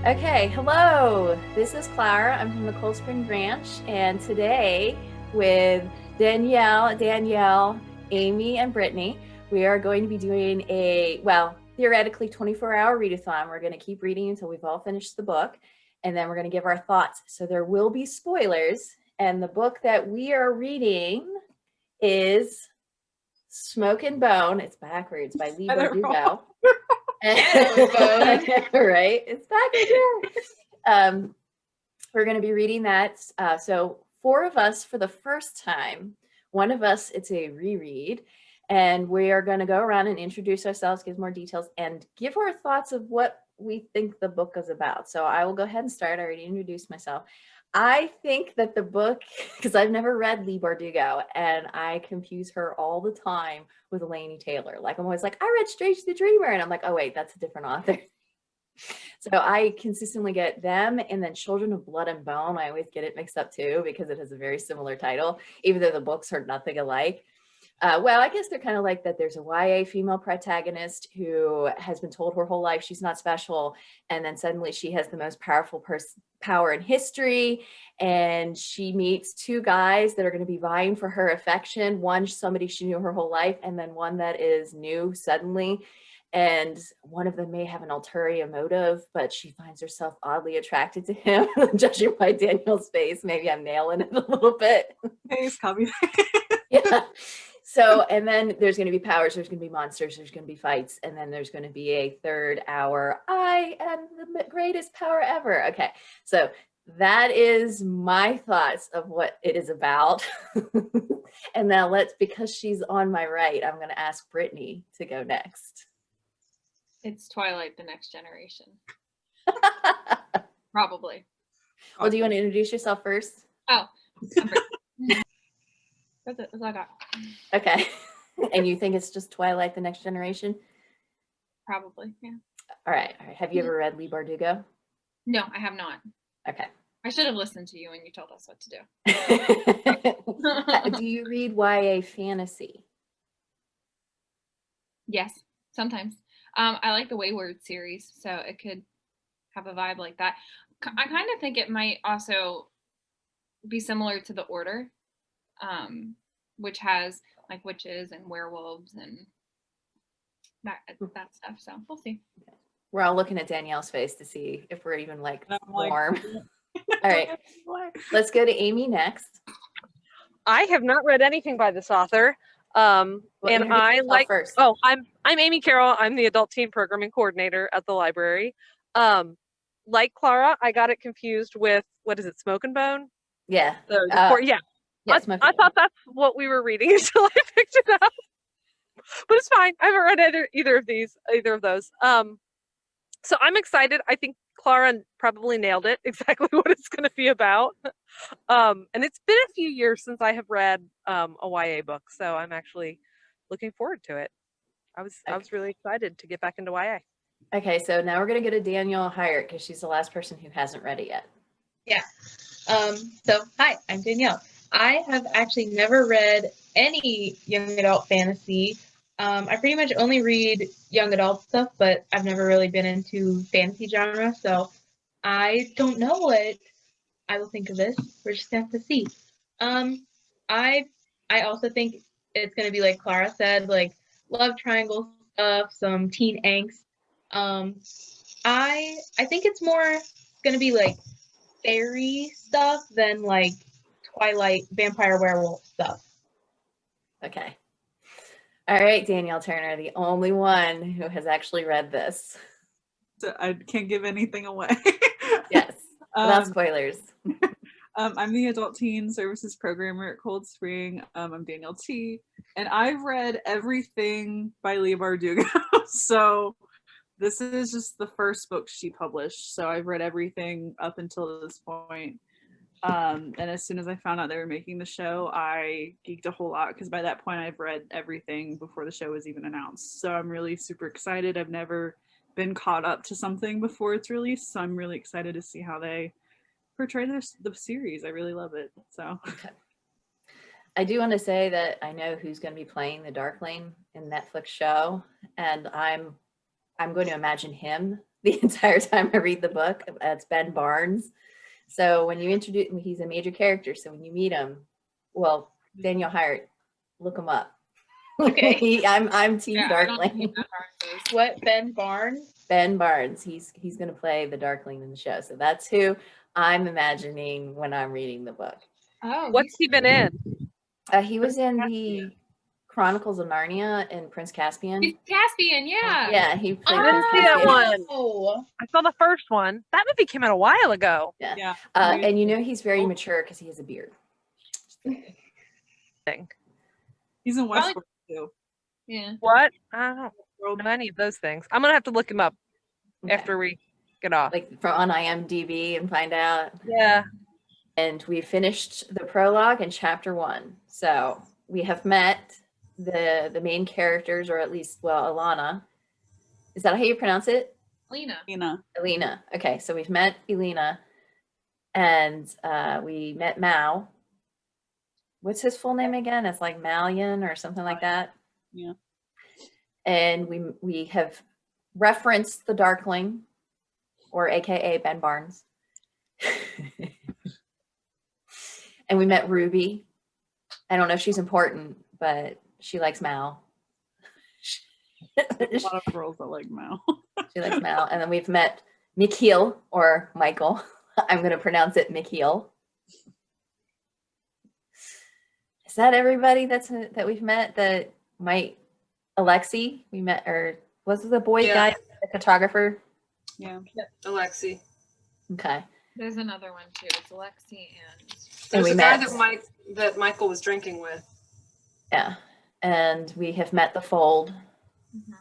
Okay, hello. This is Clara. I'm from the Cold Spring Branch, and today with Danielle, Amy, and Brittany, we are going to be doing theoretically 24-hour readathon. We're going to keep reading until we've all finished the book, and then we're going to give our thoughts. So there will be spoilers, and the book that we are reading is Smoke and Bone. It's backwards by Leigh Bardugo. Right, it's back again. We're going to be reading that. So 4 of us for the first time. 1 of us, it's a reread. And we are going to go around and introduce ourselves, give more details, and give our thoughts of what we think the book is about. So I will go ahead and start. I already introduced myself. I think that the book, because I've never read Leigh Bardugo, and I confuse her all the time with Laini Taylor. Like, I'm always like, I read Strange the Dreamer, and I'm like, oh wait, that's a different author. So I consistently get them, and then Children of Blood and Bone. I always get it mixed up too, because it has a very similar title, even though the books are nothing alike. Well, I guess they're kind of like that. There's a YA female protagonist who has been told her whole life she's not special, and then suddenly she has the most powerful power in history, and she meets 2 guys that are going to be vying for her affection. One, somebody she knew her whole life, and then one that is new suddenly. And one of them may have an ulterior motive, but she finds herself oddly attracted to him. Judging by Danielle's face, maybe I'm nailing it a little bit. Hey, copy. Yeah. So, and then there's going to be powers, there's going to be monsters, there's going to be fights, and then there's going to be a 3rd hour, I am the greatest power ever. Okay, so that is my thoughts of what it is about. And now because she's on my right, I'm going to ask Brittany to go next. It's Twilight, the Next Generation. Probably. Well, do you want to introduce yourself first? Oh, that's it. That's all I got. Okay. And you think it's just Twilight, the Next Generation? Probably, yeah. All right. Have you ever read Leigh Bardugo? No, I have not. Okay. I should have listened to you when you told us what to do. Do you read YA fantasy? Yes, sometimes. I like the Wayward series, so it could have a vibe like that. I kind of think it might also be similar to The Order, which has like witches and werewolves and that stuff. So we'll see. We're all looking at Danielle's face to see if we're even like warm. All right, let's go to Amy next. I have not read anything by this author. And I like first. Oh, I'm Amy Carroll. I'm the adult teen programming coordinator at the library. Like Clara, I got it confused with what is it, Smoke and Bone? Yeah. Yeah. I thought that's what we were reading until I picked it up. But it's fine. I haven't read either of those. So I'm excited. I think Clara probably nailed it exactly what it's going to be about. And it's been a few years since I have read a YA book, so I'm actually looking forward to it. I was really excited to get back into YA. Okay, so now we're going to go to Danielle Hyatt because she's the last person who hasn't read it yet. Yeah. So hi, I'm Danielle. I have actually never read any young adult fantasy. I pretty much only read young adult stuff, but I've never really been into fantasy genre, so I don't know what I will think of this. We're just gonna have to see. I also think it's gonna be like Clara said, like love triangle stuff, some teen angst. I think it's more gonna be like fairy stuff than like Twilight vampire werewolf stuff. Okay. All right, Danielle Turner, the only one who has actually read this. So I can't give anything away. Yes, without spoilers. I'm the adult teen services programmer at Cold Spring. I'm Danielle T, and I've read everything by Leigh Bardugo. So this is just the first book she published. So I've read everything up until this point. And as soon as I found out they were making the show, I geeked a whole lot because by that point I've read everything before the show was even announced. So I'm really super excited. I've never been caught up to something before it's released, so I'm really excited to see how they portray the series. I really love it. So okay. I do want to say that I know who's going to be playing the Dark Lane in Netflix show, and I'm going to imagine him the entire time I read the book. That's Ben Barnes. So when you introduce, he's a major character. So when you meet him, well, Daniel Hyatt, look him up. Okay. I'm Team Yeah, I don't know Darkling. who that Barnes is. What, Ben Barnes? Ben Barnes. He's going to play the Darkling in the show. So that's who I'm imagining when I'm reading the book. Oh, What's he been in? He was in the Chronicles of Narnia and Prince Caspian. he's Caspian, yeah. Yeah, he played I didn't Prince see that Caspian. one. Oh, I saw the first one. That movie came out a while ago. Yeah. And you know he's very mature because he has a beard. Thing. He's in Probably- Westworld too. Yeah. What? I don't know any of those things. I'm gonna have to look him up Okay. after we get off. Like from on IMDb and find out. Yeah. And we finished the prologue in chapter 1. So we have met the main characters, or at least, well, Alana. Is that how you pronounce it? Lena. Elena. Okay, so we've met Elena, and we met Mao. What's his full name again? It's like Malian or something like that. Yeah. And we have referenced the Darkling, or AKA Ben Barnes. And we met Ruby. I don't know if she's important, but she likes Mao. A lot of girls that like Mao. She likes Mao. And then we've met Mikhail, or Michael. I'm going to pronounce it Mikhail. Is that everybody that we've met? That might Alexi we met, or was it the boy guy, the photographer? Yeah. Alexi. Okay. There's another one too. It's Alexi and And There's we a guy met. that Michael was drinking with. Yeah. And we have met the Fold. Mhm.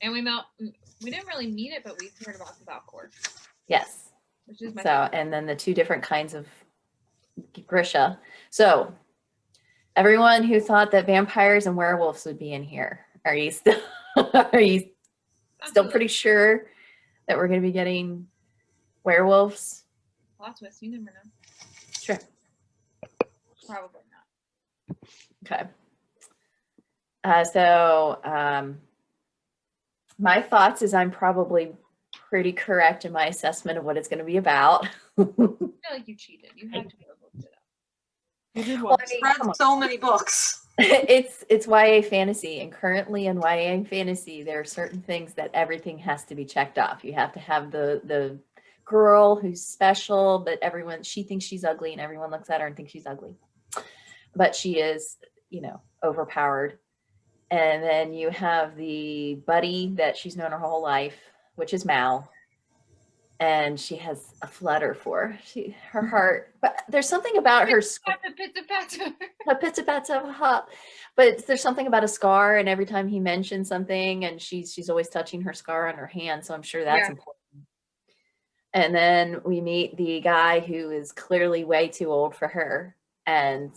And we didn't really meet it, but we heard about the Valcourt, Yes. which is my So, favorite. and then the two different kinds of Grisha. So, everyone who thought that vampires and werewolves would be in here, are you still still Absolutely. pretty sure that we're going to be getting werewolves? Plot twist, you never know. Sure. Probably not. Okay. So, my thoughts is I'm probably pretty correct in my assessment of what it's going to be about. I feel like you cheated. You had to have looked it up. You did Well, watch. I mean, Read come on. so many books. It's YA fantasy, and currently in YA fantasy there are certain things that everything has to be checked off. You have to have the girl who's special, but she thinks she's ugly and everyone looks at her and thinks she's ugly, but she is, overpowered. And then you have the buddy that she's known her whole life, which is Mal, and she has a flutter for her heart. But there's something about her but there's something about a scar, and every time he mentions something, and she's always touching her scar on her hand, so I'm sure that's important. And then we meet the guy who is clearly way too old for her, and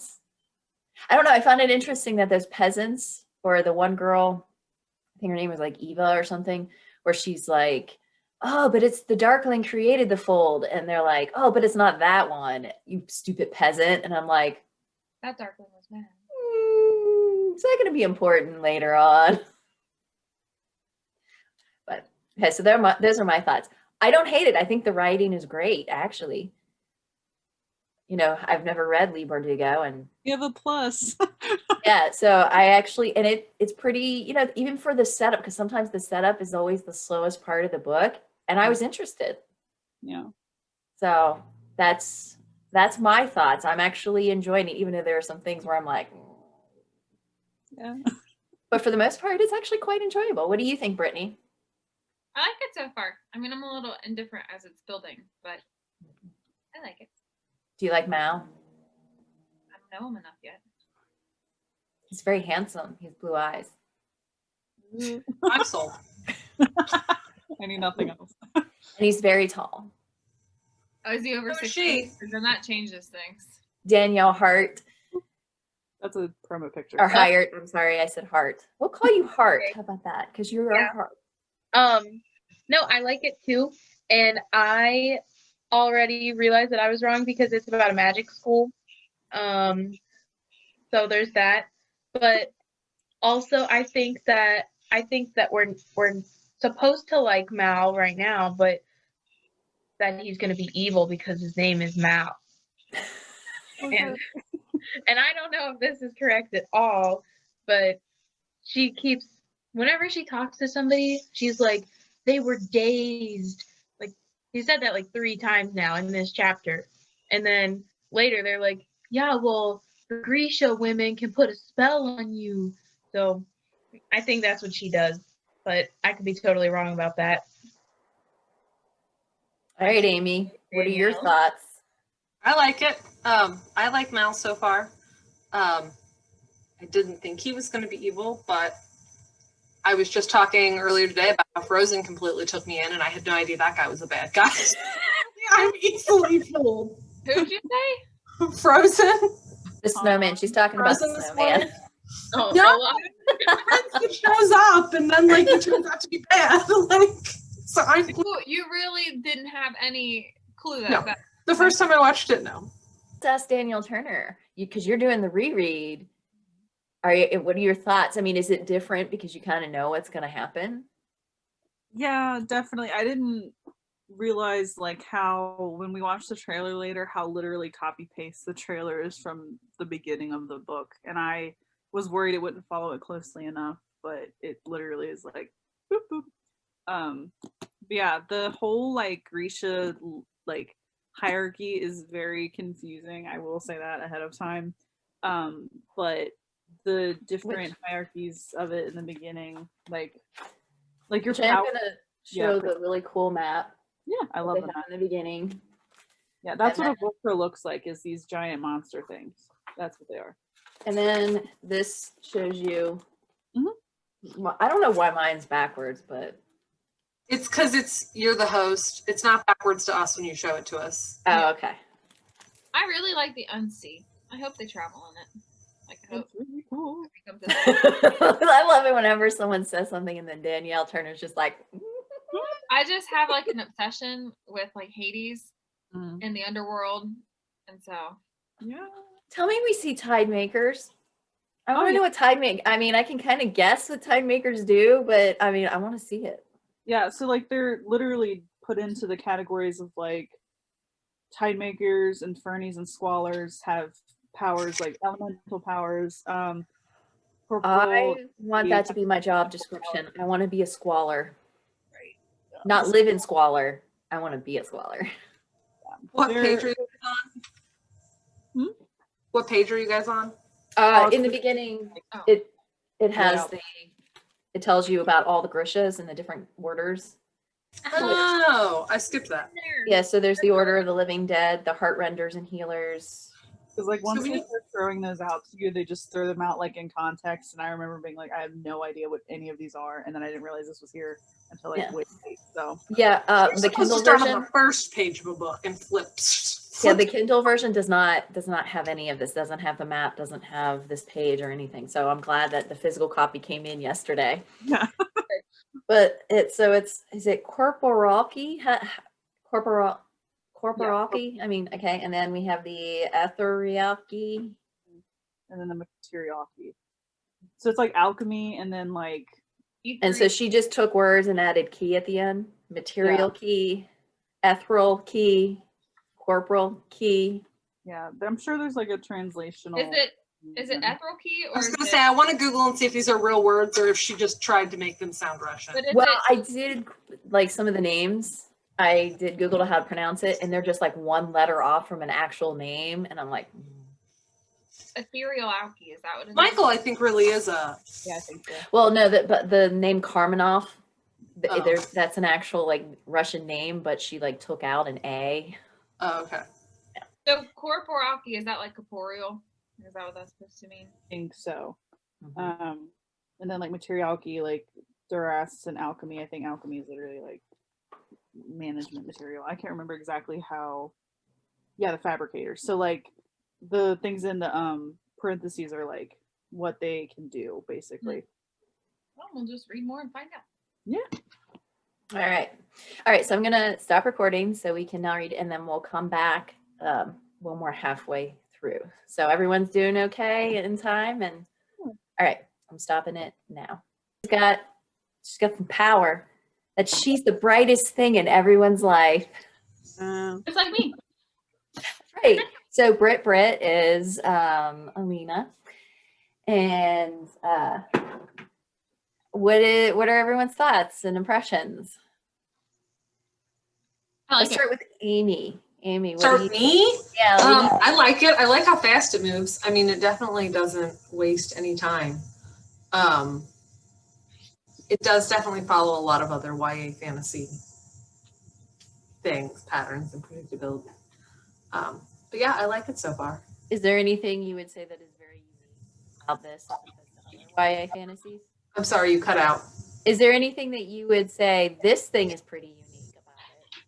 I don't know, I found it interesting that those peasants, or the one girl, I think her name was like Eva or something, where she's like, oh, but it's the Darkling created the Fold. And they're like, oh, but it's not that one, you stupid peasant. And I'm like, That Darkling was mad. is that going to be important later on? But, okay, so those are my thoughts. I don't hate it. I think the writing is great, actually. I've never read Leigh Bardugo, and You have a plus. yeah, so I actually, and it's pretty, even for the setup, because sometimes the setup is always the slowest part of the book, and I was interested. Yeah. So that's my thoughts. I'm actually enjoying it, even though there are some things where I'm like, Yeah. but for the most part, it's actually quite enjoyable. What do you think, Brittany? I like it so far. I mean, I'm a little indifferent as it's building, but I like it. Do you like Mal? I don't know him enough yet. He's very handsome. He has blue eyes. I'm sold. I need nothing else. And he's very tall. Oh, is he over So is 60? she. Then that changes things. Danielle Hart, That's a promo picture. or Hyatt. I'm sorry, I said Hart. We'll call you Hart. Okay. How about that? Because you're Yeah. a Hart. No, I like it too, and I already realized that I was wrong because it's about a magic school. So there's that. But also, I think that we're supposed to like Mal right now, but that he's going to be evil because his name is Mal. And I don't know if this is correct at all, but she keeps, whenever she talks to somebody, she's like, they were dazed. Like, he said that like 3 times now in this chapter. And then later they're like, yeah, well, the Grisha women can put a spell on you. So I think that's what she does, but I could be totally wrong about that. All right, Amy, what are your Danielle? thoughts? I like it. I like Mal so far. I didn't think he was going to be evil, but I was just talking earlier today about how Frozen completely took me in, and I had no idea that guy was a bad guy. I'm easily fooled. Who'd you say? Frozen. The snowman. She's talking about Frozen the this snowman. morning. Oh, Yeah. well, It shows up, and then like it turns out to be bad. Like, so I'm You really didn't have any clue that. No. that the first time I watched it. No. Let's ask Daniel Turner, because you're doing the reread. What are your thoughts? I mean, is it different because you kind of know what's going to happen? Yeah, definitely. I didn't realize like how when we watched the trailer later how literally copy paste the trailer is from the beginning of the book, and I was worried it wouldn't follow it closely enough, but it literally is like boop boop. But yeah, the whole like Grisha like hierarchy is very confusing. I will say that ahead of time. But the different hierarchies of it in the beginning, like your Which I'm power. going to show the really cool map. Yeah, I love they them. have in the beginning. Yeah, that's And what a Volcro looks like, is these giant monster things. That's what they are. And then this shows you. Mhm. I don't know why mine's backwards, but It's because you're the host. It's not backwards to us when you show it to us. oh, okay. I really like the Unsea. I hope they travel in it. Like, I hope It's really cool. it becomes a- I love it whenever someone says something and then Danielle Turner's just like, I just have like an obsession with like Hades Mm. and the underworld, and so Yeah. tell me we see tide makers. I want to yeah. know what tide make. I mean, I can kind of guess what tide makers do, but I mean, I want to see it. Yeah, so like they're literally put into the categories of like tide makers, infernies, and squallers have powers like elemental powers. Corporal, I want that to be my job description. I want to be a squalor. Not live in squalor. I want to be a squalor. What They're- page are you guys on? Hmm? What page are you guys on? In the beginning, Oh. it has Yeah. it tells you about all the Grishas and the different orders. Oh, I skipped that. Yeah, so there's the Order of the Living Dead, the Heartrenders and Healers. Because like once we- they start throwing those out to you, they just throw them out like in context. And I remember being like, I have no idea what any of these are, and then I didn't realize this was here until like Yeah. wait. So Yeah, You're the supposed Kindle to start version. on the first page of a book and flips. Yeah, the Kindle version does not have any of this. Doesn't have the map. Doesn't have this page or anything. So I'm glad that the physical copy came in yesterday. yeah, But is it Corporalki? Corporalki? I mean, okay. And then we have the Etherialki. and then the materiality. So it's like alchemy, and then like And so she just took words and added key at the end. Material key, ethereal key, corporal key. yeah, I'm sure there's like a translational. is it ethereal key I or was is going to it, say, I want to Google and see if these are real words or if she just tried to make them sound Russian. but is Well, it I did like some of the names. I did Google how to pronounce it, and they're just like one letter off from an actual name, and I'm like, ethereal alchemy? Is that what it is? Michael, I think, really is a. Yeah, I think so. well, no, but the name Karmanov, Oh. that's an actual like Russian name, but she like took out an A. Oh, okay. So corporalki, is that like corporeal? Is that what that's supposed to mean? I think so. Mhm. And then like materiality, like Duras and alchemy. I think alchemy is literally like management material. I can't remember exactly how. Yeah, the fabricators. So like the things in the parentheses are like what they can do basically. Well, we'll just read more and find out. All right. So I'm gonna stop recording so we can now read, and then we'll come back when we're halfway through. So everyone's doing okay in time, and all right, I'm stopping it now. She's got some power. that she's the brightest thing in everyone's life. It's like me. Right. So Britt is Alina. And what are everyone's thoughts and impressions? Let's start with Amy. Amy, what Start with me? Yeah. I like it. I like how fast it moves. I mean, it definitely doesn't waste any time. It does definitely follow a lot of other YA fantasy things, patterns, and predictability. But yeah, I like it so far. Is there anything you would say that is very unique about this YA fantasies? I'm sorry, you cut out. Is there anything that you would say this thing is pretty unique about it?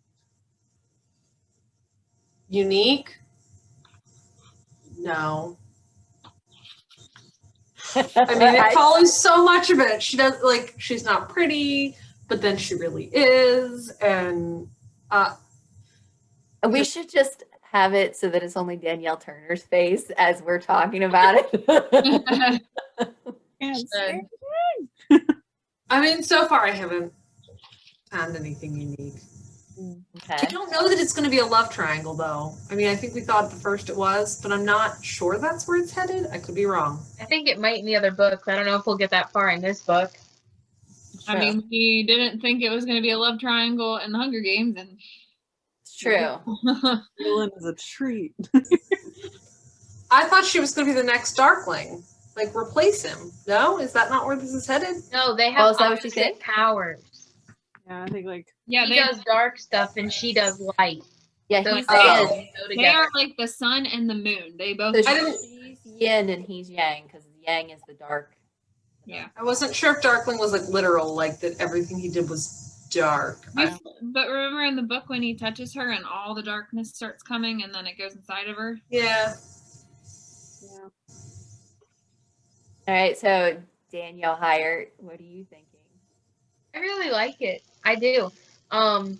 Unique? No. I mean, it follows so much of it. She does, like, she's not pretty, but then she really is. And we should just have it so that it's only Danielle Turner's face as we're talking about it. I mean, so far I haven't found anything unique. Okay. I don't know that it's going to be a love triangle, though. I mean, I think we thought at the first it was, but I'm not sure that's where it's headed. I could be wrong. I think it might in the other books. I don't know if we'll get that far in this book. I mean, we didn't think it was going to be a love triangle in the Hunger Games, and it's true. Villain is a treat. I thought she was going to be the next Darkling. Like, replace him. No? Is that not where this is headed? No, they have is that what you opposite think? powers. Yeah, I think like yeah, He does dark stuff and she does light. Yeah, So he's they yin. go they together. are like the sun and the moon. They both. So she's yin and he's yang because yang is the dark. Yeah. I wasn't sure if Darkling was, like, literal, like, that everything he did was dark. But remember in the book when he touches her and all the darkness starts coming and then it goes inside of her? Yeah. All right, so Danielle Hyatt, what are you thinking? I really like it. I do. I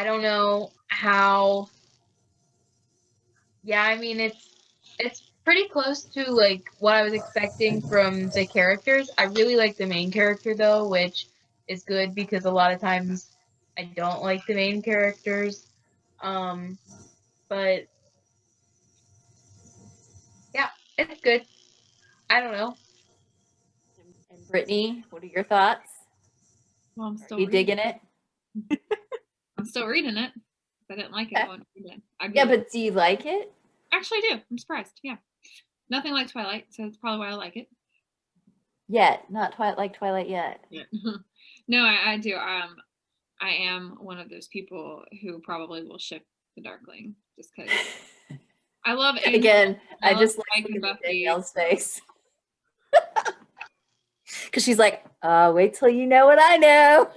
don't know how. Yeah, I mean it's pretty close to like what I was expecting from the characters. I really like the main character though, which is good because a lot of times I don't like the main characters. But yeah, it's good. I don't know. And Brittany, what are your thoughts? Well, I'm still Are you digging it? I'm still reading it. I didn't like it. Okay. Going in. I Yeah, but do you like it? actually do. I'm surprised. Yeah. Nothing like Twilight, so that's probably why I like it. Yet, not Twilight yet. Yeah. No, I do. I am one of those people who probably will ship the Darkling just because I love Amy. Again, I love just Mike like and looking at Buffy. Danielle's face. Because she's like, wait till you know what I know.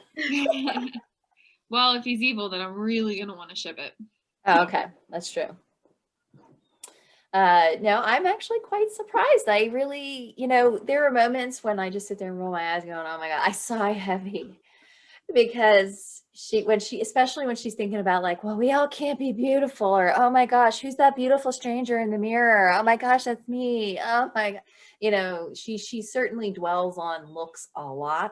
Well, if he's evil, then I'm really going to want to ship it. Oh, okay, that's true. No, I'm actually quite surprised. I really, there are moments when I just sit there and roll my eyes going, oh my God, I sigh heavy. Because especially when she's thinking about like, well, we all can't be beautiful, or, oh my gosh, who's that beautiful stranger in the mirror? Oh my gosh, that's me. Oh my God. She certainly dwells on looks a lot,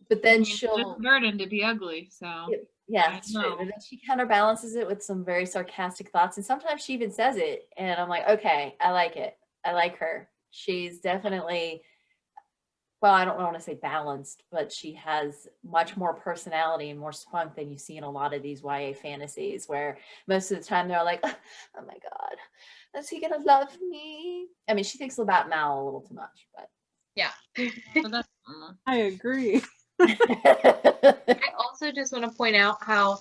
but then It's a burden to be ugly, so. Yeah, that's true. And then she counterbalances it with some very sarcastic thoughts. And sometimes she even says it. And I'm like, okay, I like it. I like her. She's definitely, well, I don't want to say balanced, but she has much more personality and more spunk than you see in a lot of these YA fantasies, where most of the time they're like, oh my God, is he going to love me? I mean, she thinks about Mal a little too much, but. Yeah. I agree. I also just want to point out how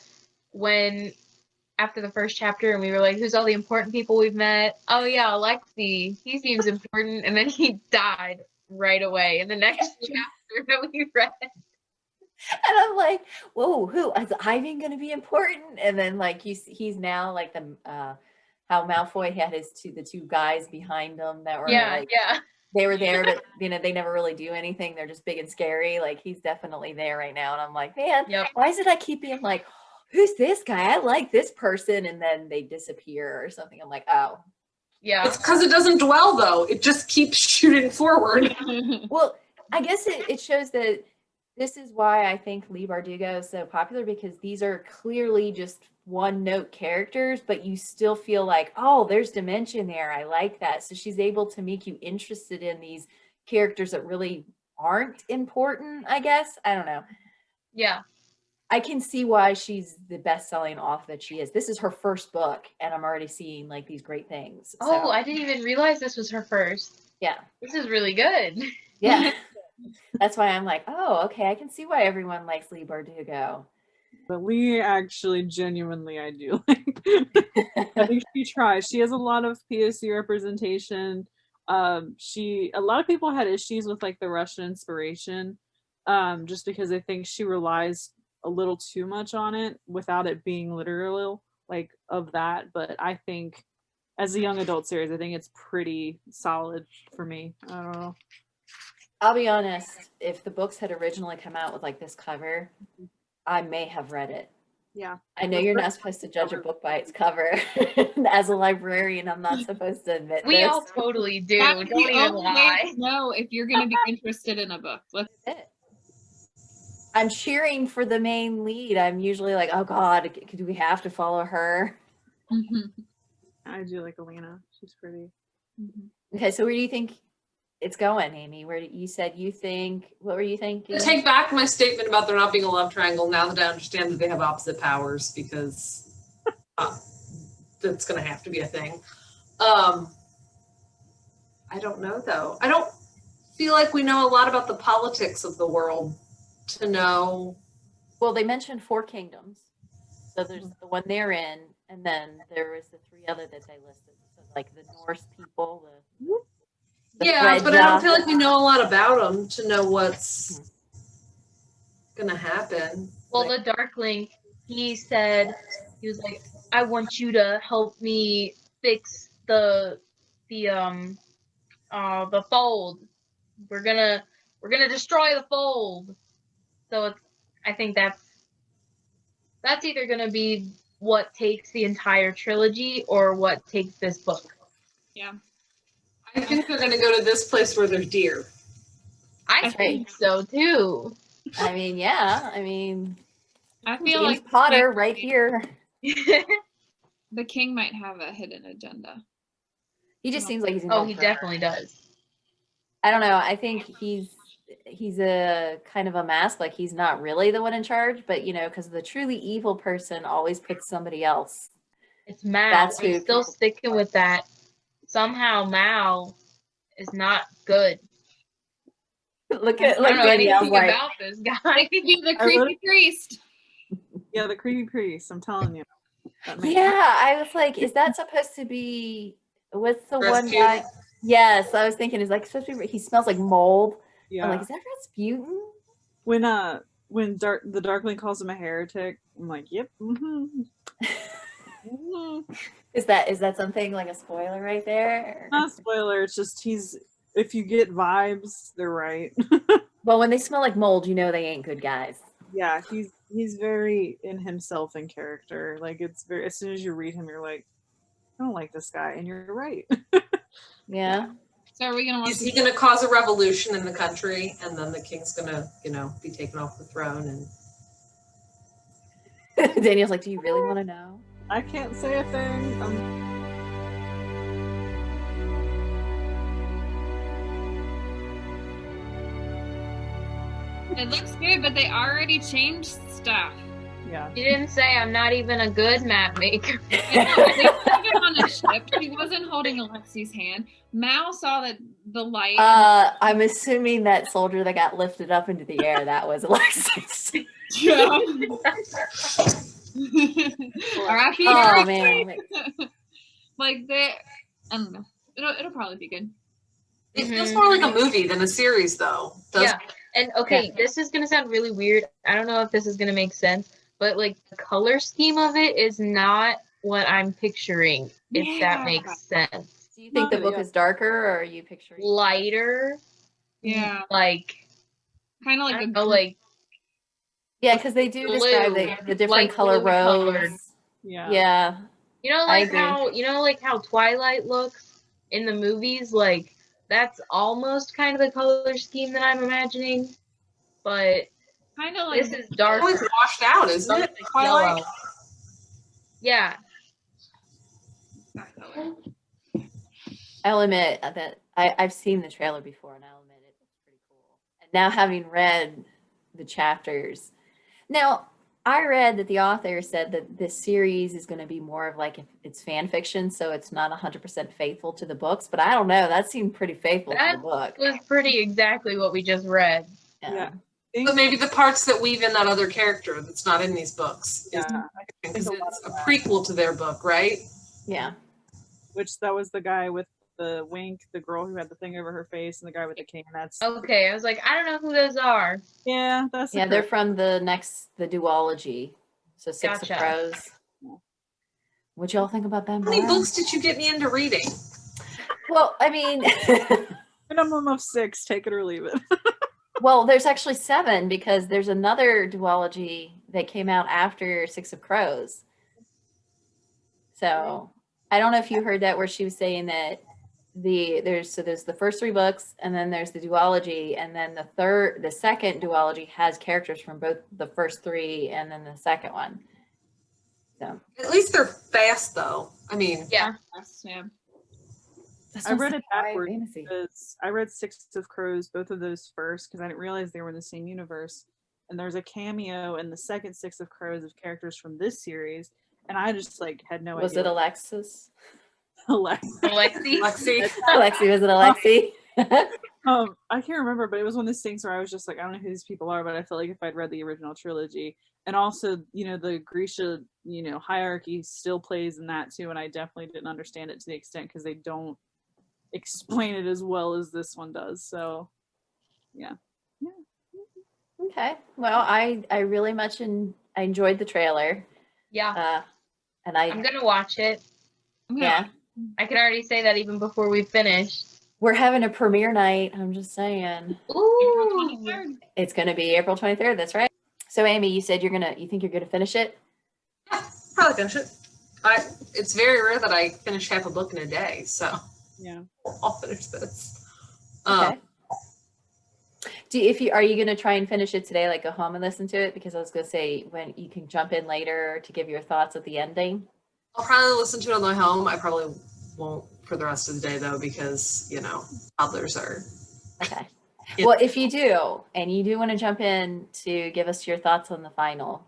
after the first chapter and we were like, who's all the important people we've met? Oh yeah, Alexi, he seems important, and then he died right away in the next chapter that we read. And I'm like, whoa, who is Ivan going to be important? And then like he's now like the how Malfoy had the two guys behind him that were they were there, but they never really do anything. They're just big and scary. Like he's definitely there right now. And I'm like, man, why is it I keep being like, who's this guy? I like this person. And then they disappear or something. I'm like, oh. Yeah. It's because it doesn't dwell, though. It just keeps shooting forward. Well, I guess it shows that This is why I think Leigh Bardugo is so popular, because these are clearly just one-note characters, but you still feel like, oh, there's dimension there. I like that. So she's able to make you interested in these characters that really aren't important, I guess. I don't know. Yeah. I can see why she's the best-selling author that she is. This is her first book, and I'm already seeing like these great things. Oh, I didn't even realize this was her first. Yeah. This is really good. Yeah. That's why I'm like, oh, okay, I can see why everyone likes Leigh Bardugo. But Leigh, actually, genuinely, I do like. I think she tries. She has a lot of POC representation. A lot of people had issues with like the Russian inspiration, just because I think she relies a little too much on it without it being literal, like of that. But I think as a young adult series, I think it's pretty solid for me. I don't know. I'll be honest, if the books had originally come out with like this cover, I may have read it. Yeah. I know you're not supposed to judge a book by its cover. As a librarian, I'm not supposed to admit We this. all totally do. That's Don't the even only way lie. to know if you're going to be interested in a book. I'm cheering for the main lead. I'm usually like, oh God, do we have to follow her? I do like Alina. She's pretty. Okay, so where do you think it's going, Amy? Where you said you think, what were you thinking? I take back my statement about there not being a love triangle now that I understand that they have opposite powers, because that's going to have to be a thing. I don't know, though. I don't feel like we know a lot about the politics of the world to know. Well, they mentioned 4 kingdoms. So there's the one they're in, and then there was the 3 other that they listed. So like the Norse people, the Yeah, but I don't feel like we know a lot about them to know what's gonna happen. Well, Like, the Darkling, he was like, I want you to help me fix the fold. We're gonna destroy the fold. So I think that's either gonna be what takes the entire trilogy or what takes this book. Yeah. I think they're gonna go to this place where there's deer. I think so too. I mean, yeah. I mean, I feel James like Potter right here. the king might have a hidden agenda. He just seems like he's Oh, he definitely does. I don't know. I think he's a kind of a mask. Like he's not really the one in charge, but you know, because the truly evil person always puts somebody else. It's Mal. That's I'm who still sticking with that. Somehow Mal is not good. Look I at don't know anything like, about this guy. It could be the creepy priest. Yeah, the creepy priest. I'm telling you. yeah, I was like, is that supposed to be? What's the one Rasputin? guy? Yes, I was thinking is like supposed to be. He smells like mold. Yeah. I'm like, is that Rasputin? When the Darkling calls him a heretic, I'm like, yep. Is that something like a spoiler right there? Not a spoiler. It's just if you get vibes, they're right. Well, when they smell like mold, you know they ain't good guys. Yeah, he's very in himself in character. Like it's very, as soon as you read him, you're like, I don't like this guy, and you're right. Yeah. So are we gonna watch? Is he gonna cause a revolution in the country, and then the king's gonna, be taken off the throne? And Daniel's like, do you really want to know? I can't say a thing. It looks good, but they already changed stuff. Yeah. He didn't say I'm not even a good map maker. They put him on a ship. He wasn't holding Alexi's hand. Mal saw the light. I'm assuming that soldier that got lifted up into the air, that was Alexis. Yeah. R.I.P. Oh man. Like I don't know. It'll probably be good. it feels more like a movie than a series, though. Yeah. And okay, this is gonna sound really weird. I don't know if this is gonna make sense, but like the color scheme of it is not what I'm picturing, if that makes sense. Do you think the book is darker, or are you picturing Lighter? Yeah. Like Kind of like a like yeah, because they do describe the different like color blue colored. robes. Yeah. Yeah. You know, like how Twilight looks in the movies, like that's almost kind of the color scheme that I'm imagining. But Kind of like This is dark. It's washed out, isn't it? Like Twilight. yellow. Yeah. Always washed out, isn't it? Like Twilight. yellow. Yeah. that color. I'll admit that I've seen the trailer before, and I'll admit it looks pretty cool. And now, having read the chapters, now I read that the author said that this series is going to be more of like it's fan fiction, so it's not 100% faithful to the books. But I don't know. That seemed pretty faithful to That the book. was pretty exactly what we just read. Yeah. But maybe the parts that weave in that other character that's not in these books. Yeah. Because it's a prequel to their book, right? Yeah. Which that was the guy with the wink, the girl who had the thing over her face, and the guy with the cane. That's Okay, I was like, I don't know who those are. yeah, that's the Yeah, they're correct- from the duology. So Six Gotcha. of Crows. What y'all think about them? How many Brian? books did you get me into reading? Well, I mean, minimum of 6. Take it or leave it. well, there's actually 7 because there's another duology that came out after Six of Crows. So I don't know if you heard that where she was saying that there's the first 3 books, and then there's the duology, and then the second duology has characters from both the first 3 and then the second one. So At least they're fast, though. I mean, Yeah. Yeah. I read it YA backwards fantasy. because I read Six of Crows, both of those first, because I didn't realize they were in the same universe. And there's a cameo in the second Six of Crows of characters from this series, and I just like had no Was idea. it Alexis? Alexis? Alexi. Lexi. Alexi, was it Alexi? I can't remember, but it was one of those things where I was just like, I don't know who these people are, but I felt like if I'd read the original trilogy, and also, the Grisha, hierarchy still plays in that too, and I definitely didn't understand it to the extent because they don't explain it as well as this one does. So, yeah. Okay. Well, I really much I enjoyed the trailer. Yeah. And I'm gonna watch it. yeah, I can already say that even before we finish. we're having a premiere night. I'm just saying. Ooh. April 23rd. It's going to be April 23rd. That's right. So Amy, you said you think you're going to finish it? Probably finish it. It's very rare that I finish half a book in a day, so Yeah. I'll finish this. Okay. Are you going to try and finish it today, like go home and listen to it? Because I was going to say when you can jump in later to give your thoughts at the ending. I'll probably listen to it on the way home. I probably won't for the rest of the day though, because toddlers are. Okay. Yeah. Well, if you do, and you do want to jump in to give us your thoughts on the final,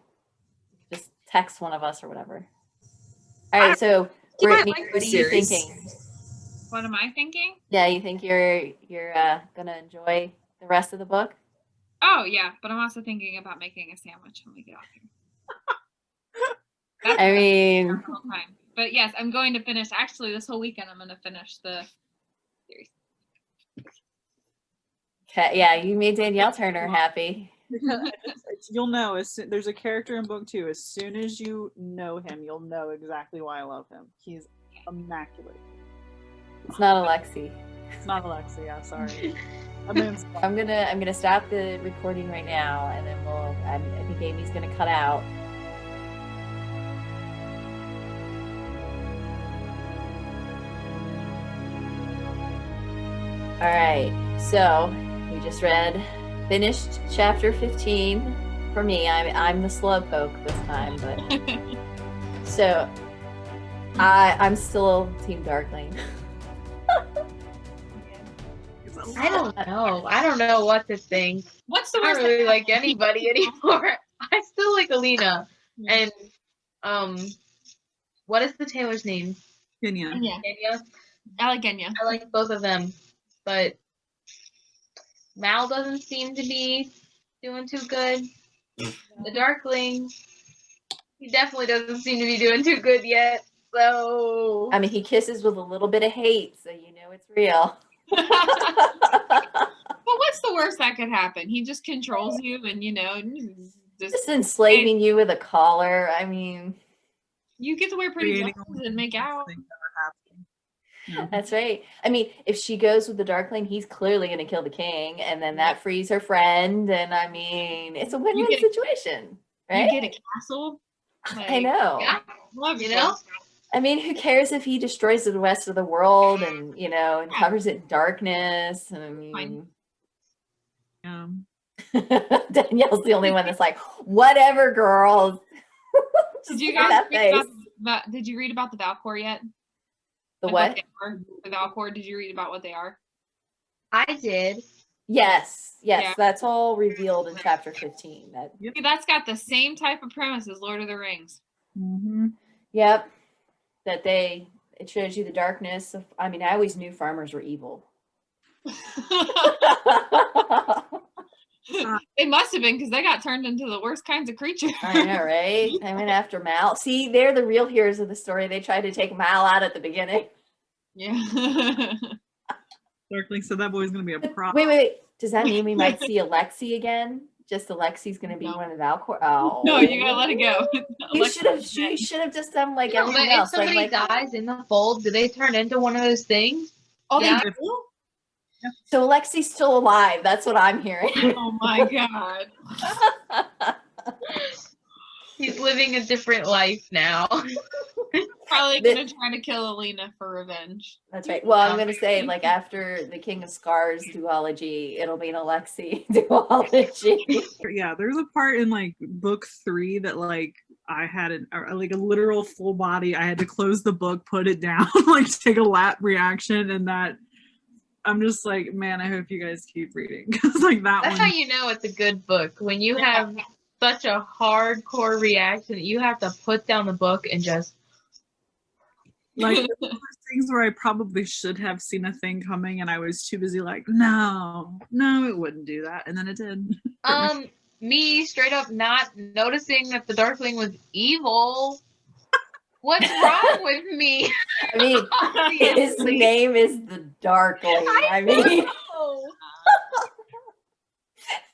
just text one of us or whatever. All right. So You might Brittany, like what are this you series. thinking? What am I thinking? Yeah, you think you're gonna enjoy the rest of the book? Oh yeah, but I'm also thinking about making a sandwich when we get off here. That's I mean, the whole time. But yes, I'm going to finish. Actually, this whole weekend, I'm going to finish the series. okay, yeah, you made Danielle Turner happy. You'll know there's a character in book 2. As soon as you know him, you'll know exactly why I love him. He's immaculate. It's not Alexi. It's not Alexia. Yeah, sorry. I'm gonna stop the recording right now, and then I think Amy's gonna cut out. All right, so we just finished chapter 15. For me, I'm the slowpoke this time, but so I'm still Team Darkling. I don't know. I don't know what to think. What's the I worst? don't really like anybody anymore. I still like Alina. And what is the Taylor's name? Kenya. Yeah, Kenya. I like Genya. I like both of them, but Mal doesn't seem to be doing too good. The Darkling, he definitely doesn't seem to be doing too good yet. So I mean, he kisses with a little bit of hate, so you know it's real. But what's the worst that could happen? He just controls you, and Just enslaving you with a collar. I mean, you get to wear pretty Creating dresses and make out. Thing never happened. that's right. I mean, if she goes with the Darkling, he's clearly going to kill the king, and then that frees her friend. And I mean, it's a win-win get- situation, right? You get a castle. I know. yeah, Love you know? I mean, who cares if he destroys the rest of the world and and covers it in darkness? I mean, Fine. Danielle's the only one that's like, whatever, girls. Did you guys read about did you read about the Valcor yet? The like what? The Valcor, did you read about what they are? I did. Yes, Yeah. that's all revealed in chapter 15. That's got the same type of premise as Lord of the Rings. Mm-hmm. Yep. That it shows you the darkness of, I mean, I always knew farmers were evil. It must have been, because they got turned into the worst kinds of creatures. I know, right? I went after Mal. See, they're the real heroes of the story. They tried to take Mal out at the beginning. Yeah. Darkling said that boy's gonna be a problem. Wait. Does that mean we might see Alexi again? Just Alexi's gonna be one of the Valcor? Oh. No, you gotta let it go. She should have just done like No, everything but if else. somebody dies in the fold, do they turn into one of those things? Oh, Yeah. they do? So Alexi's still alive. That's what I'm hearing. Oh my god. He's living a different life now. Probably gonna try to kill Alina for revenge. That's right. Well, I'm gonna say, like, after the King of Scars duology, it'll be an Alexi duology. Yeah, there's a part in like book 3 that like I had like a literal full body. I had to close the book, put it down, like take a lap reaction, and that I'm just like, man, I hope you guys keep reading, because like That's how you know it's a good book, when you have such a hardcore reaction that you have to put down the book and just like things where I probably should have seen a thing coming, and I was too busy like, no, it wouldn't do that, and then it did. Me straight up not noticing that the Darkling was evil. What's wrong with me? I mean, his name is the Darkling. I mean,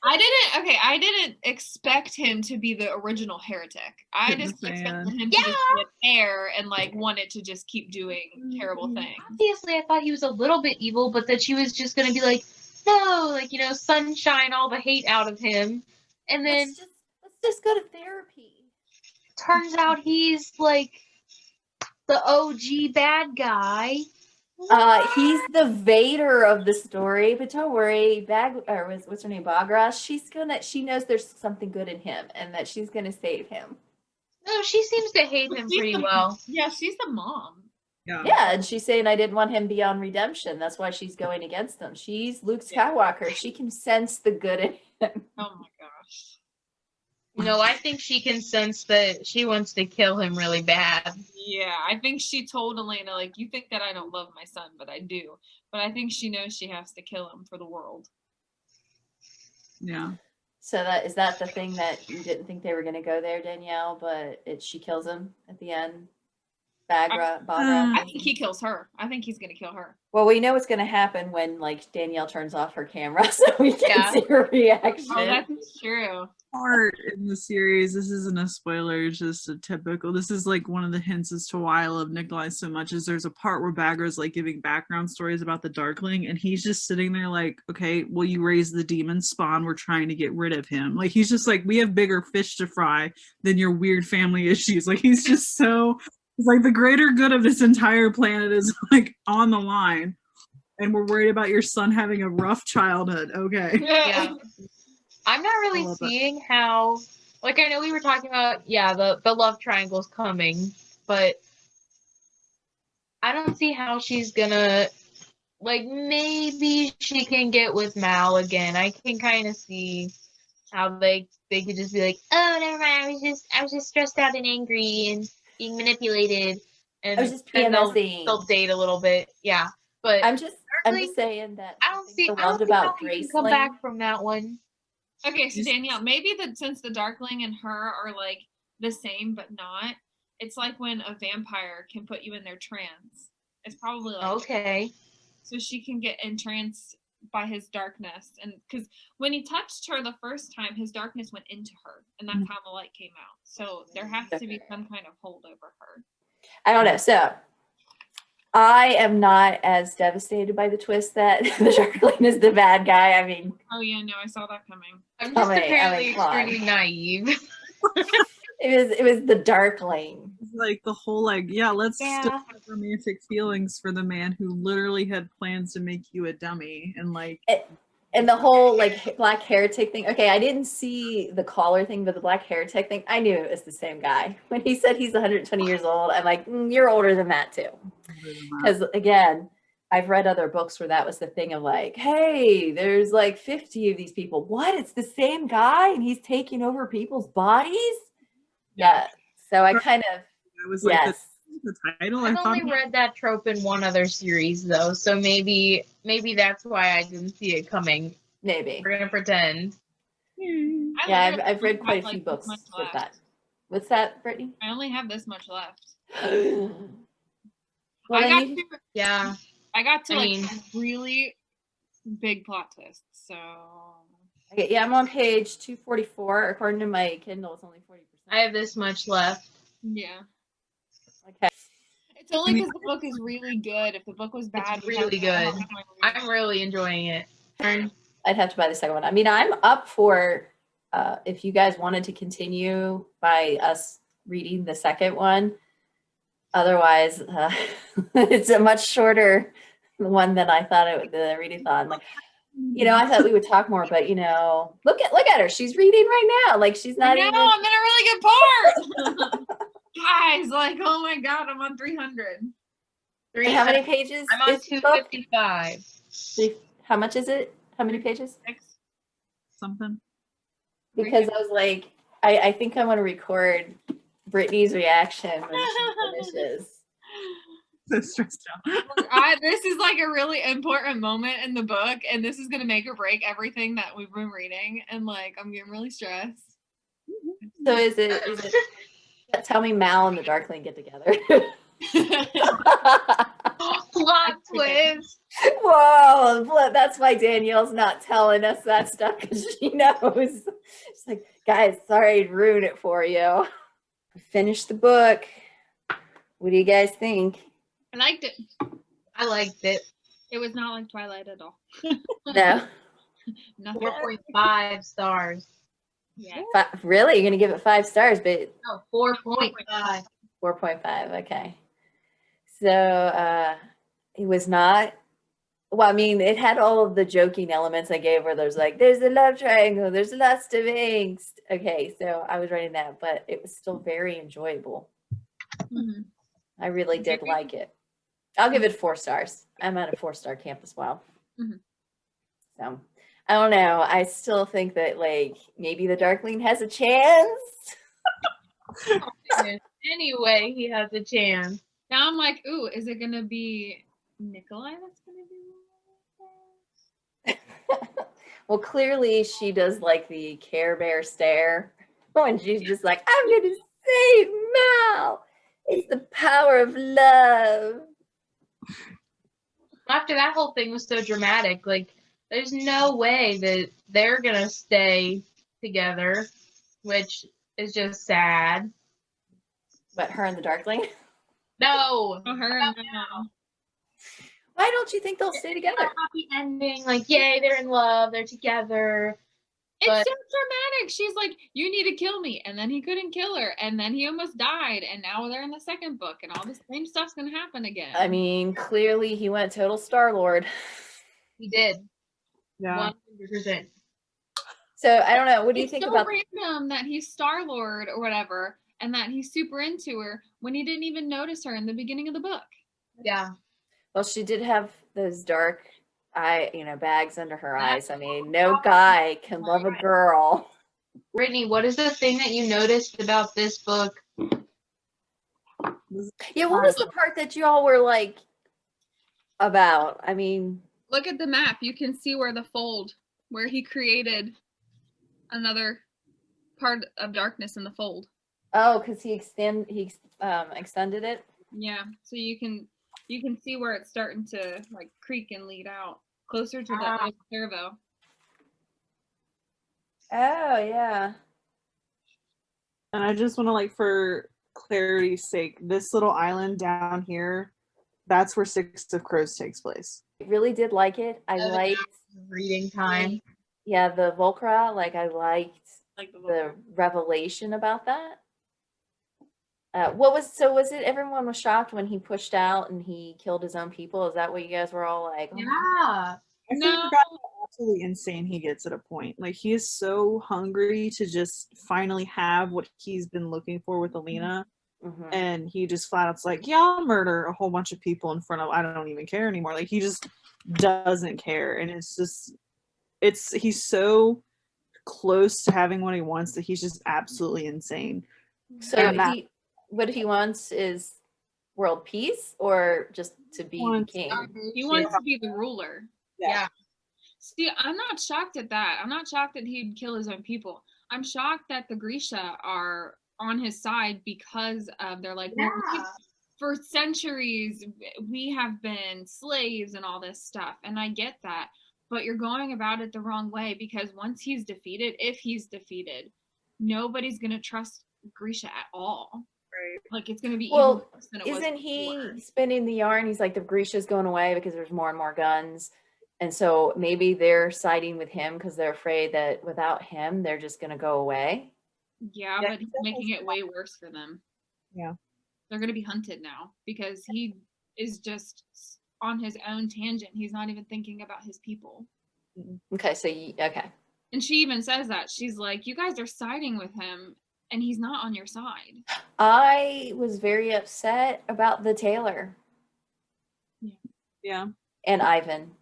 I didn't expect him to be the original heretic. I just expected him to just be an heir and like wanted to just keep doing terrible things. Obviously, I thought he was a little bit evil, but that she was just gonna be like, no, like, you know, sunshine all the hate out of him. And then let's just go to therapy. Turns out he's like the OG bad guy. He's the Vader of the story, but don't worry, what's her name, Bagras? She knows there's something good in him, and that she's gonna save him. No, she seems to hate him pretty well. Yeah, she's the mom. Yeah, and she's saying, I didn't want him beyond redemption. That's why she's going against him. She's Luke Skywalker. She can sense the good in him. Oh my gosh. No, I think she can sense that she wants to kill him really bad. Yeah, I think she told Elena, like, you think that I don't love my son, but I do. But I think she knows she has to kill him for the world. Yeah. So is that the thing that you didn't think they were going to go there, Danielle, but she kills him at the end? Bagra. I think he kills her. I think he's going to kill her. Well, we know what's going to happen when, like, Danielle turns off her camera, so we can see her reaction. Oh, that's true. Part in the series, this isn't a spoiler, it's just a typical, this is like one of the hints as to why I love Nikolai so much, is there's a part where Bagra's like giving background stories about the Darkling, and he's just sitting there like, okay, well, you raised the demon spawn, we're trying to get rid of him. Like, he's just like, we have bigger fish to fry than your weird family issues. Like, he's just so, it's like the greater good of this entire planet is like on the line, and we're worried about your son having a rough childhood. Okay. Yeah. I'm not really seeing how, like, I know we were talking about, the love triangle's coming, but I don't see how she's gonna, like, maybe she can get with Mal again. I can kind of see how they could just be like, oh, never mind, I was just stressed out and angry and being manipulated, and I was just PMSing. They'll date a little bit, yeah. But I'm just saying that I don't see how he can come back from that one. Okay, so Danielle, maybe since the Darkling and her are like the same but not, it's like when a vampire can put you in their trance. It's probably like okay. So she can get entranced by his darkness, and because when he touched her the first time, his darkness went into her, and that's how the light came out. So there has to be some kind of hold over her. I don't know. So I am not as devastated by the twist that the Darkling is the bad guy. I mean, oh yeah, no, I saw that coming. I'm just apparently extremely naive. It was the Darkling. Like the whole let's still have romantic feelings for the man who literally had plans to make you a dummy, and like And the whole like black heretic thing. Okay, I didn't see the collar thing, but the black heretic thing, I knew it was the same guy. When he said he's 120 years old, I'm like, you're older than that too. Because again, I've read other books where that was the thing of like, hey, there's like 50 of these people. What? It's the same guy and he's taking over people's bodies? Yeah. So I kind of, I was like, yes. the title. I've only read that trope in one other series though, so maybe that's why I didn't see it coming. Maybe. We're gonna pretend. Yeah, I've read quite a few books with that. What's that, Brittany? I only have this much left. Well, I got to really big plot twists. So okay, yeah, I'm on page 244. According to my Kindle, it's only 40%. I have this much left. Yeah. Okay. It's only because the book is really good. If the book was bad, it's really good. I'm really enjoying it. I'd have to buy the second one. I mean, I'm up for if you guys wanted to continue by us reading the second one. Otherwise, it's a much shorter one than I thought it would. The Read-A-Thon, like, I thought we would talk more, but look at her. She's reading right now. Like she's not even. I'm in a really good part. Guys, like, oh my god, I'm on 300. How many pages? I'm on 255. How much is it? How many pages? 6 something. Because I was like, I think I want to record Brittany's reaction when she finishes. So stressed out. This is like a really important moment in the book, and this is gonna make or break everything that we've been reading. And like, I'm getting really stressed. So is it? Tell me, Mal and the Darkling get together. Plot twist. Whoa, that's why Danielle's not telling us that stuff because she knows. She's like, guys, sorry to ruin it for you. Finished the book. What do you guys think? I liked it. I liked it. It was not like Twilight at all. No. 4.5 stars. Yeah. Really? You're gonna give it 5 stars, but no, 4.5. 4.5. Okay. So it was not. Well, I mean, it had all of the joking elements I gave, where there's a love triangle, there's lots of angst. Okay, so I was writing that, but it was still very enjoyable. Mm-hmm. I really did like it. I'll give it 4 stars. I'm at a 4-star camp as well. Mm-hmm. So I don't know. I still think that maybe the Darkling has a chance. Anyway, he has a chance. Now I'm like, ooh, is it gonna be Nikolai that's gonna do that? Well, clearly she does like the Care Bear stare when she's just like, I'm gonna save Mal. It's the power of love. After that whole thing was so dramatic, there's no way that they're gonna stay together, which is just sad. But her and the Darkling? No. Oh, her and Mal. Why don't you think they'll stay together? Happy ending, yay, they're in love, they're together. It's so dramatic. She's like, you need to kill me. And then he couldn't kill her. And then he almost died. And now they're in the second book. And all the same stuff's going to happen again. I mean, clearly he went total Star-Lord. He did. Yeah. 100%. So, I don't know. What do you think so about... It's so random that he's Star-Lord or whatever. And that he's super into her when he didn't even notice her in the beginning of the book. Yeah. Well, she did have those dark bags under her eyes. I mean, no guy can love a girl. Brittany, what is the thing that you noticed about this book? Yeah, what was the part that y'all were like about? I mean, look at the map. You can see where where he created another part of darkness in the fold. Oh, because he extended it. Yeah, so you can see where it's starting to creak and lead out closer to the servo. Oh yeah. And I just want to for clarity's sake, this little island down here, that's where Six of Crows takes place. I really did like it. I liked reading time. Yeah, the Volcra. I liked the revelation about that. Was it everyone was shocked when he pushed out and he killed his own people? Is that what you guys were all like? Oh. Yeah. I No. forgot to absolutely insane he gets at a point. Like, he is so hungry to just finally have what he's been looking for with Alina. Mhm. And he just flat out's like, yeah, I'll murder a whole bunch of people in front of, I don't even care anymore. Like, he just doesn't care. And it's just, he's so close to having what he wants that he's just absolutely insane. So And that- what he wants is world peace, or just to be the Wants- king? He wants to be the ruler. Yeah. See, I'm not shocked at that. I'm not shocked that he'd kill his own people. I'm shocked that the Grisha are on his side because of they're like, well, for centuries we have been slaves and all this stuff. And I get that. But you're going about it the wrong way, because once he's defeated, if he's defeated, nobody's going to trust Grisha at all. Right. Like, it's going to be even Well, worse than it was isn't he before. spinning the yarn? He's like, the Grisha's going away because there's more and more guns. And so maybe they're siding with him because they're afraid that without him, they're just going to go away. Yeah, Yeah, but he's making it way worse for them. Yeah. They're going to be hunted now because he is just on his own tangent. He's not even thinking about his people. Okay, so okay. And she even says that. She's like, you guys are siding with him and he's not on your side. I was very upset about the tailor Yeah. and Ivan.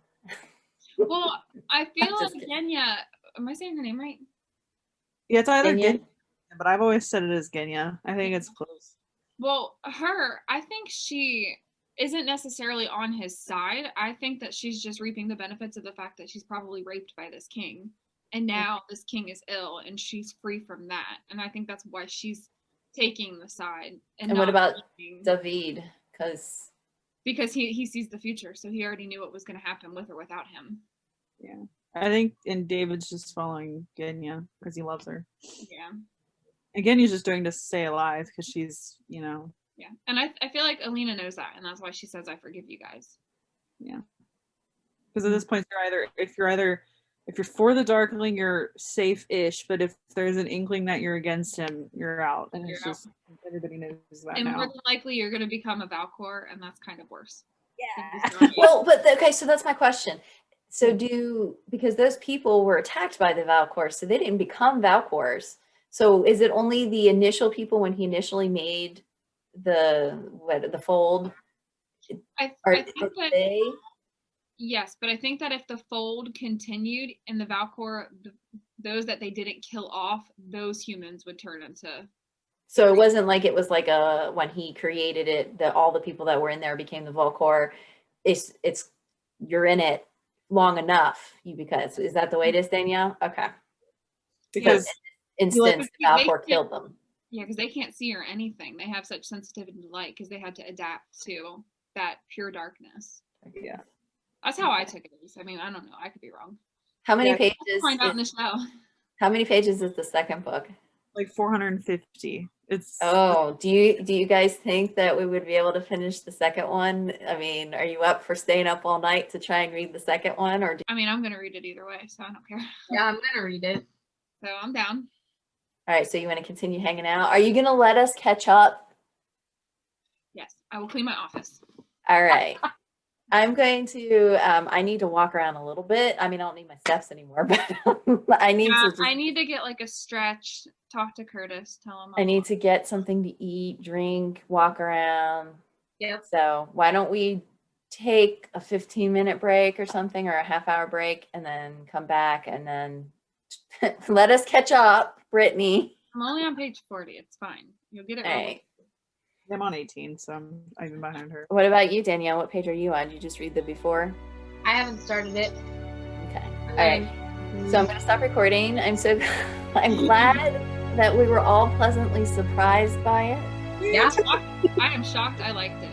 Well, I feel I'm just like kidding. Genya, am I saying her name right? Yeah, it's either Genya? Genya, but I've always said it as Genya. I think it's close. Well, I think she isn't necessarily on his side. I think that she's just reaping the benefits of the fact that she's probably raped by this king. And now this king is ill and she's free from that. And I think that's why she's taking the side. And what not about leaving- David? Because he sees the future, so he already knew what was going to happen with or without him. Yeah. I think, and David's just following Genya because he loves her. Yeah. And Genya's just doing to stay alive because she's, you know. Yeah. And I feel like Alina knows that, and that's why she says, I forgive you guys. Yeah. Because at this point, if you're for the Darkling, you're safe-ish. But if there's an inkling that you're against him, you're out. And it's just everybody knows that And now. more than likely, you're going to become a Valkor, and that's kind of worse. Yeah. Well, but okay, so that's my question. So because those people were attacked by the Valkors, so they didn't become Valkors. So is it only the initial people when he initially made the fold? I Are think that they? yes, but I think that if the fold continued and the Valkor, those that they didn't kill off, those humans would turn into. So it wasn't like it was like when he created it that all the people that were in there became the Valkor. It's you're in it long enough, because is that the way it is, Danielle? Okay. Because Instance, They Valkor can't- killed them. Yeah, because they can't see or anything. They have such sensitivity to light because they had to adapt to that pure darkness. yeah. That's how I took it. I mean, I don't know. I could be wrong. How many Yeah. pages? We'll find out in the show. How many pages is the second book? Like 450. It's Oh, do you guys think that we would be able to finish the second one? I mean, are you up for staying up all night to try and read the second one, or I mean, I'm going to read it either way, so I don't care. Yeah, I'm gonna read it. So I'm down. all right? So you want to continue hanging out? Are you going to let us catch up? Yes, I will clean my office. All right. I'm going to. I need to walk around a little bit. I mean, I don't need my steps anymore, but I need to. I need to get like a stretch. Talk to Curtis. Tell him. I need to get something to eat, drink, walk around. Yep. So why don't we take a 15-minute break or something, or a half-hour break, and then come back, and then let us catch up, Brittany. I'm only on page 40. It's fine. You'll get it. All Right. right. I'm on 18, so I'm even behind her. What about you, Danielle? What page are you on? Did you just read the before? I haven't started it. Okay. All right. So I'm going to stop recording. I'm glad that we were all pleasantly surprised by it. Yeah. I am shocked. I liked it.